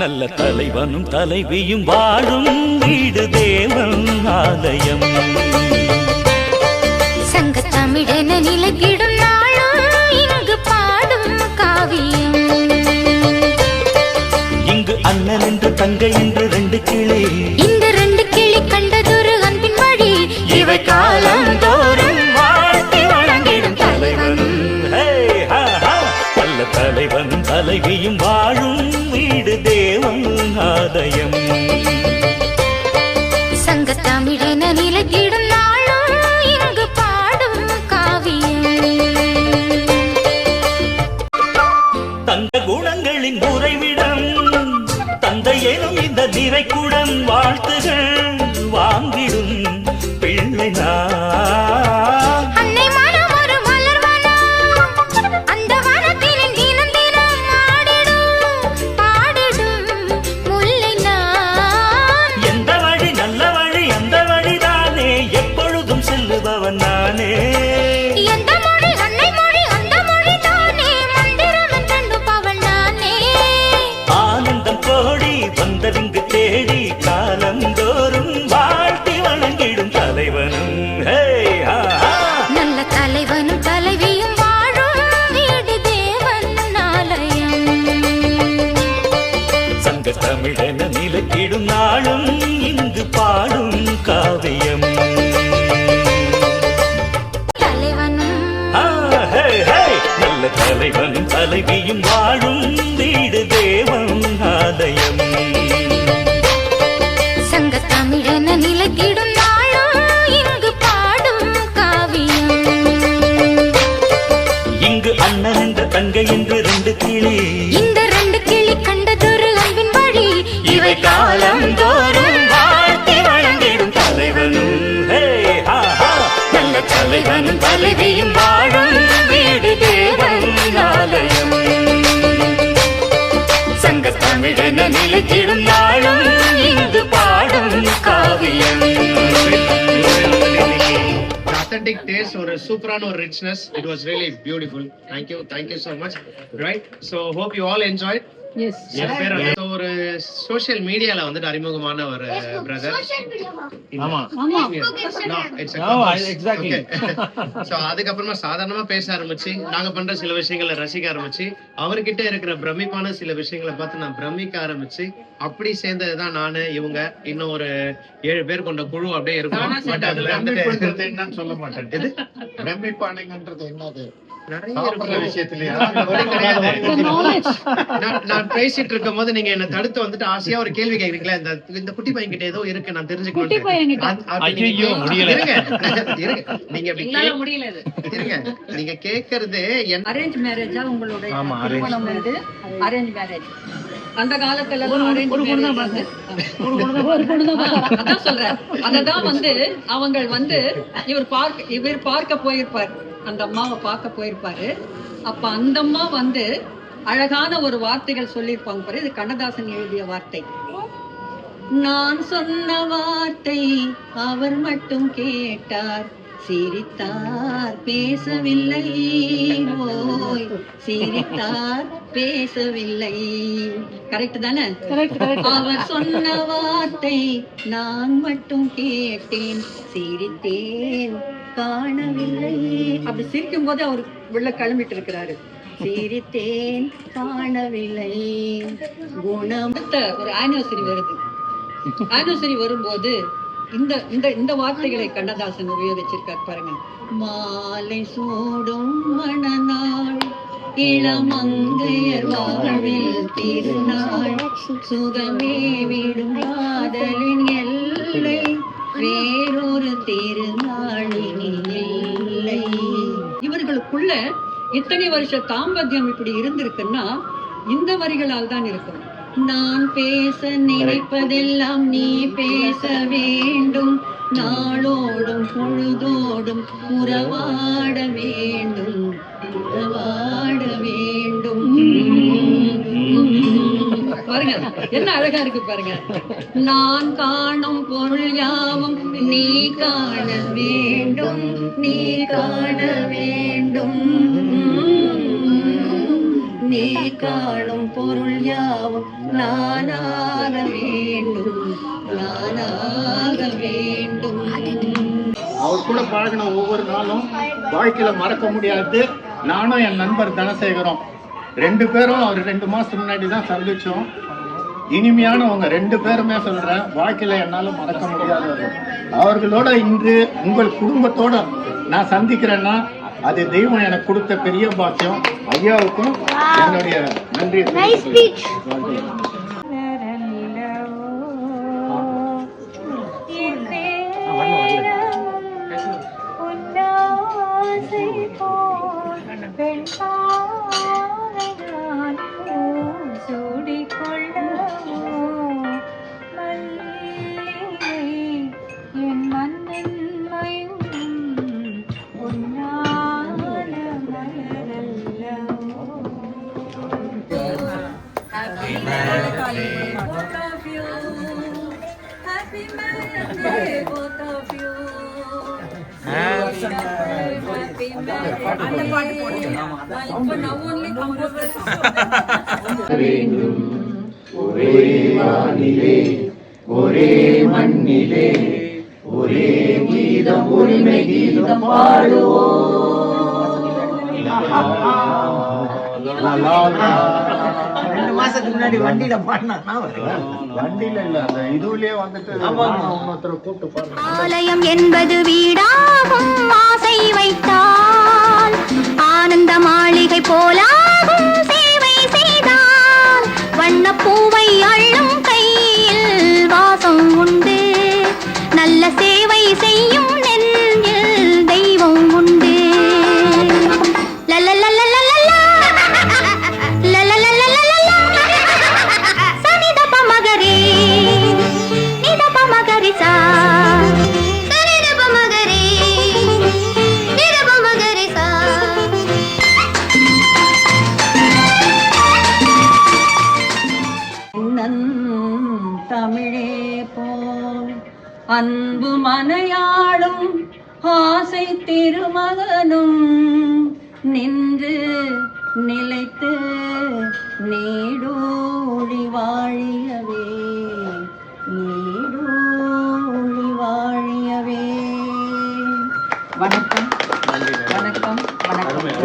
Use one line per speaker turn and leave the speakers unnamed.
நல்ல தலைவனும் தலைவியும் வாழும் வீடு தேவன் ஆலயம்.
சங்க தமிழென நிலைத்திடும் நாளும் இங்கு பாடும் காவியம்.
இங்கு அண்ணன் என்று தங்கை என்று ரெண்டு கிளி,
இந்த ரெண்டு கிளி கண்டதொரு அன்பின் வழி.
இவை காலம் தோறும் வாழ்த்தி வழங்கிடும் தலைவனும் நல்ல தலைவனும் தலைவியும் வாழும் வீடு தேவன் ஆலயம்.
சங்க தமிழென நிலைத்திடும் நாளும் இங்கு பாடும் காவியம்.
தங்க குணங்களின் உறைவிடம் தந்தை எனும் இந்த நிறைக்குடம் வாழ்த்துகள் வாங்கிடும் பிள்ளை வந்ததிங்கு தேடி காலந்தோறும் வாழ்த்தி வணங்கிடும் தலைவனும்
நல்ல தலைவனும் தலைவியும் வாழும் வீடு தேவன் ஆலயம்.
சங்க தமிழென நிலைத்திடும் நாளும் இங்கு பாடும் காவியம். நல்ல தலைவனும் தலைவியும் வாழும் வீடு தேவன் ஆலயம்.
சங்க தமிழென நிலைத்திடும் நாளும் இங்கு பாடும் காவியம்.
இங்கு அண்ணன் என்ற தங்கை என்று ரெண்டு கிளி,
இந்த ரெண்டு கிளி கண்டதொரு அன்பின் வழி.
இவை காலம் தோறும் வாழ்த்தி வழங்கிடும் தலைவனும் நல்ல தலைவனும் தலைவியும் வாழும் வீடு தேவன் ஆலயம். சங்க தமிழென நிலைத்திடும் நாளும் இங்கு பாடும் காவியம்.
authentic taste or a super or richness. It was really beautiful. Thank you so much. Right, so hope you all enjoyed.
Yes.
ஒரு சோஷியல் மீடியால வந்துட்டு அறிமுகமான ஒரு பிரதர்.
ஆமா
எக்ஸாக்ட்லி. சோ அதுக்கப்புறமா சாதாரணமா பேச ஆரம்பிச்சு நாங்க பண்ற சில விஷயங்களை ரசிக்க ஆரம்பிச்சு அவர்கிட்ட இருக்கிற பிரமிப்பான சில விஷயங்களை பார்த்து நான் பிரமிக்க ஆரம்பிச்சு அப்படி சேர்ந்ததுதான் நானு இவங்க இன்னும் ஒரு 7 பேர் கொண்ட குழு அப்படியே இருக்கும். பட் அதுல
என்னன்னு சொல்ல மாட்டேன். பிரமிப்பானங்கன்றது என்னது?
நான் பேசிட்டு இருக்கும் போது நீங்க என்ன தடுத்து வந்துட்டு ஆசையா ஒரு கேள்வி கேக்குறீங்களா, இந்த குட்டி பையன் கிட்ட ஏதோ இருக்கு நான் தெரிஞ்சுக்கணும். நீங்க கேக்குறது
அரேஞ்ச் மேரேஜா உங்களுடைய திருமணம் வந்து அரேஞ்ச் மேரேஜ்? அந்த காலத்துல அதான் சொல்றேன். அததான் வந்து அவங்க வந்து இவர் பார்க்க போயிருப்பார், அந்த அம்மாவை பார்க்க போயிருப்பாரு. அப்ப அந்த அம்மா வந்து அழகான ஒரு வார்த்தைகள் சொல்லியிருப்பாங்க பாரு. இது கண்ணதாசன் எழுதிய வார்த்தை. நான் சொன்ன வார்த்தை அவர் மட்டும் கேட்டார், சிரித்தார் பேசவில்லை, ஓய் சிரித்தார் பேசவில்லை. கரெக்ட் தானே? அவர் சொன்ன வார்த்தை நான் மட்டும் கேட்டேன், சிரித்தேன் காணவில்லை. அப்படி சிரிக்கும் போது அவர் உள்ள கிளம்பிட்டு இருக்கிறாரு. சிரித்தேன் காணவில்லை. குணம் ஒரு ஆனிவர்சரி வருது. ஆனிவர்சரி வரும்போது இந்த இந்த இந்த வார்த்தைகளை கண்ணதாசன் உபயோகிச்சிருக்கார் பாருங்க. மாலை சூடும் மணநாள், இளமங்கையர் வாழ்வில் திருநாள், சுகமே விடும் காதலின் எல்லை, வேறொரு திருநாளினில் இல்லை. இவர்களுக்குள்ள இத்தனை வருஷ தாம்பத்தியம் இப்படி இருந்திருக்குன்னா இந்த வரிகளால் தான் இருக்கும். நான் பேச நினைப்பதெல்லாம் நீ பேச வேண்டும், நாளோடும் பொழுதோடும் உறவாட வேண்டும், உறவாட வேண்டும். பாருங்க என்ன அழகா இருக்கு பாருங்க. நான் காணும் பொருள் யாவும் நீ காண வேண்டும், நீ காண வேண்டும், நீ காணும் பொருள் யாவும் நானாக வேண்டும், நானாக வேண்டும்.
அவர் கூட பழகின ஒவ்வொரு நாளும் வாழ்க்கையில மறக்க முடியாது. நானும் என் நண்பர் தனசேகரம் 2 பேரும் அவர் 2 மாசத்துக்கு முன்னாடி தான் சந்திச்சோம். இனிமையானவங்க 2 பேருமே சொல்றேன், வாழ்க்கையில என்னால மறக்க முடியாதவர்கள். அவர்களோட இன்று உங்கள் குடும்பத்தோட நான் சந்திக்கிறேன்னா அது தெய்வம் எனக்கு கொடுத்த பெரிய பாக்கியம். ஐயாவுக்கும் என்னுடைய நன்றி. ஒரே வானிலே ஒரே மண்ணிலே ஒரே கீதம், உரிமை கீதம் பாடுவோம்.
2 மாசத்துக்கு முன்னாடி வண்டியில பாடினா,
வண்டியில இல்ல, அந்த இதுலயே வந்துட்டு ஒருத்தரை கூப்பிட்டு பாருங்க.
ஆலயம் என்பது வீடாகும், ஆசை வைத்தால் ஆனந்த மாளிகை போலாகும், சேவை செய்தால் வண்ணப்பூவை அள்ளும் கையில் வாசம் உண்டு, நல்ல சேவை செய்யும் நெஞ்சில் தெய்வம் உண்டு.
தமிழே போல் அன்பு மனையாளும் ஆசை திருமகனும் நின்று நிலைத்து நீடூழி வாழியவே, நீடூழி வாழியவே. வணக்கம் வணக்கம் வணக்கம்.